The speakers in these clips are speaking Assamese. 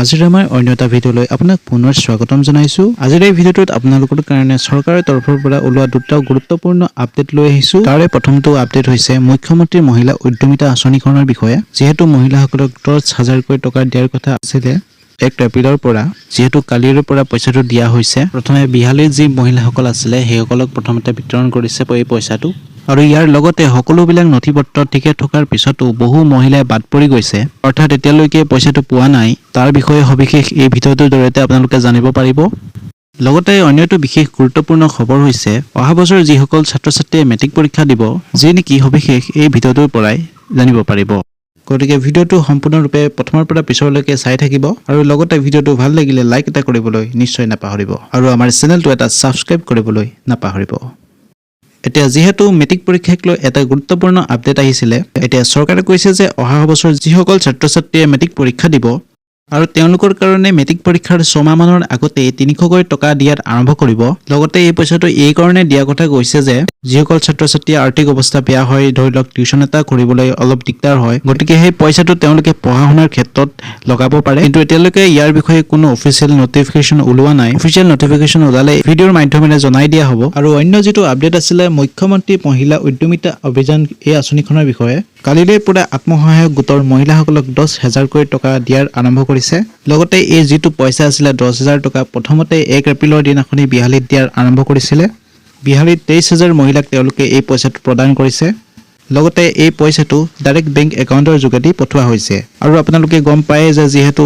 আজিৰ আমাৰ অন্য এটা ভিডিঅ'লৈ আপোনাক পুনৰ স্বাগতম জনাইছো। আজিৰ এই ভিডিঅ'টোত আপোনালোকৰ কাৰণে চৰকাৰৰ তৰফৰ পৰা ওলোৱা দুটা গুৰুত্বপূৰ্ণ আপডেট লৈ আহিছো। তাৰে প্ৰথমটো আপডেট হৈছে মুখ্যমন্ত্ৰী মহিলা উদ্যমিতা আঁচনিখনৰ বিষয়ে। যিহেতু মহিলাসকলক 10,000কৈ টকা দিয়াৰ কথা আছিলে 1 এপ্ৰিলৰ পৰা, যিহেতু কালিৰ পৰা পইচাটো দিয়া হৈছে। প্ৰথমে বিহালীৰ যি মহিলাসকল আছিলে সেইসকলক প্ৰথমতে বিতৰণ কৰিছে এই পইচাটো। আৰু ইয়াৰ লগতে সকলোবিলাক নথিপত্ৰ ঠিকে থকাৰ পিছতো বহু মহিলাই বাদ পৰি গৈছে, অৰ্থাৎ এতিয়ালৈকে পইচাটো পোৱা নাই। তাৰ বিষয়ে সবিশেষ এই ভিডিঅ'টোৰ জৰিয়তে আপোনালোকে জানিব পাৰিব। লগতে অন্য এটা বিশেষ গুৰুত্বপূৰ্ণ খবৰ হৈছে অহা বছৰ যিসকল ছাত্ৰ-ছাত্ৰীয়ে মেট্ৰিক পৰীক্ষা দিব, যি নেকি সবিশেষ এই ভিডিঅ'টোৰ পৰাই জানিব পাৰিব। গতিকে ভিডিঅ'টো সম্পূৰ্ণৰূপে প্ৰথমৰ পৰা পিছৰলৈকে চাই থাকিব আৰু লগতে ভিডিঅ'টো ভাল লাগিলে লাইক এটা কৰিবলৈ নিশ্চয় নাপাহৰিব আৰু আমাৰ চেনেলটো এটা ছাবস্ক্ৰাইব কৰিবলৈ নাপাহৰিব। এতিয়া যিহেতু মেট্ৰিক পৰীক্ষাক লৈ এটা গুৰুত্বপূৰ্ণ আপডেট আহিছিলে, এতিয়া চৰকাৰে কৈছে যে অহা বছৰ যিসকল ছাত্ৰ-ছাত্ৰীয়ে মেট্ৰিক পৰীক্ষা দিব আৰু তেওঁলোকৰ কাৰণে মেট্ৰিক পৰীক্ষাৰ 6 মাহমানৰ আগতে 300কৈ টকা দিয়াত আৰম্ভ কৰিব। লগতে এই পইচাটো এই কাৰণে দিয়া কথা কৈছে যে যিসকল ছাত্ৰ-ছাত্ৰীৰ আৰ্থিক অৱস্থা বেয়া হয়, ধৰি লওক টিউচন এটা কৰিবলৈ অলপ দিগদাৰ হয়, গতিকে সেই পইচাটো তেওঁলোকে পঢ়া-শুনাৰ ক্ষেত্ৰত লগাব পাৰে। কিন্তু এতিয়ালৈকে ইয়াৰ বিষয়ে কোনো অফিচিয়েল নটিফিকেশ্যন ওলোৱা নাই। অফিচিয়েল নটিফিকেশ্যন ওলালে ভিডিঅ'ৰ মাধ্যমেৰে জনাই দিয়া হ'ব। আৰু অন্য যিটো আপডেট আছিলে মুখ্যমন্ত্ৰী মহিলা উদ্যমিতা অভিযান এই আঁচনিখনৰ বিষয়ে, কালিলৈ পৰা আত্মসহায়ক গোটৰ মহিলাসকলক 10,000কৈ টকা দিয়াৰ আৰম্ভ কৰিছে। লগতে এই যিটো পইচা আছিলে 10,000 টকা প্ৰথমতে 1 এপ্ৰিলৰ দিনাখনি বিহালীত দিয়াৰ আৰম্ভ কৰিছিলে। বিহালীত 23,000 মহিলাক তেওঁলোকে এই পইচাটো প্ৰদান কৰিছে। লগতে এই পইচাটো ডাইৰেক্ট বেংক একাউণ্টৰ যোগেদি পঠোৱা হৈছে। আৰু আপোনালোকে গম পায় যে যিহেতু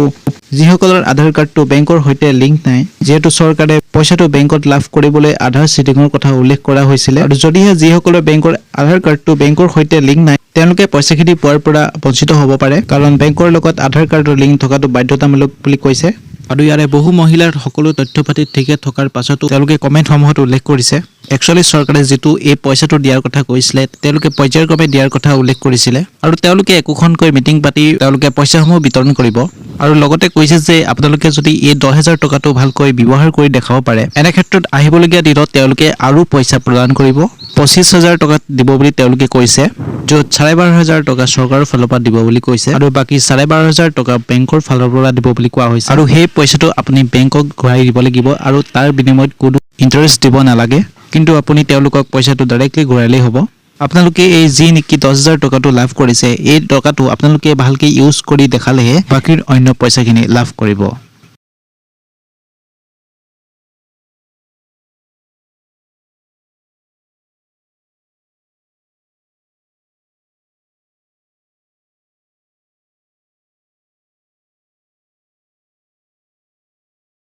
যিসকলৰ আধাৰ কাৰ্ডটো বেংকৰ সৈতে লিংক নাই, যিহেতু চৰকাৰে পইচাটো বেংকত লাভ কৰিবলৈ আধাৰ চিটিঙৰ কথা উল্লেখ কৰা হৈছিলে। আৰু যদিহে যিসকলৰ বেংকৰ আধাৰ কাৰ্ডটো বেংকৰ সৈতে লিংক নাই, তেওঁলোকে পইচাখিনি পোৱাৰ পৰা বঞ্চিত হ'ব পাৰে, কাৰণ বেংকৰ লগত আধাৰ কাৰ্ডৰ লিংক থকাটো বাধ্যতামূলক বুলি কৈছে। আৰু ইয়াৰে বহু মহিলাৰ সকলো তথ্য পাতি ঠিকে থকাৰ পাছতো তেওঁলোকে কমেণ্টসমূহত উল্লেখ কৰিছে একচুৱেলি চৰকাৰে যিটো এই পইচাটো দিয়াৰ কথা কৈছিলে তেওঁলোকে পৰ্যায়ক্ৰমে দিয়াৰ কথা উল্লেখ কৰিছিলে। আৰু তেওঁলোকে একোখনকৈ মিটিং পাতি তেওঁলোকে পইচাসমূহ বিতৰণ কৰিব। আৰু লগতে কৈছে যে আপোনালোকে যদি এই 10,000 টকাটো ভালকৈ ব্যৱহাৰ কৰি দেখাব পাৰে, এনে ক্ষেত্ৰত আহিবলগীয়া দিনত তেওঁলোকে আৰু পইচা প্ৰদান কৰিব। 25,000 টকাত দিব বুলি তেওঁলোকে কৈছে, য'ত 12,500 টকা চৰকাৰৰ ফালৰ পৰা দিব বুলি কৈছে আৰু বাকী 12,500 টকা বেংকৰ ফালৰ পৰা দিব বুলি কোৱা হৈছে। আৰু সেই পইচাটো আপুনি বেংকক ঘূৰাই দিব লাগিব আৰু তাৰ বিনিময়ত কোনো ইণ্টাৰেষ্ট দিব নালাগে, কিন্তু আপুনি তেওঁলোকক পইচাটো ডাইৰেক্টলি ঘূৰালেই হ'ব। আপোনালোকে এই যি নেকি 10,000 টকাটো লাভ কৰিছে, এই টকাটো আপোনালোকে ভালকৈ ইউজ কৰি দেখালেহে বাকীৰ অন্য পইচাখিনি লাভ কৰিব।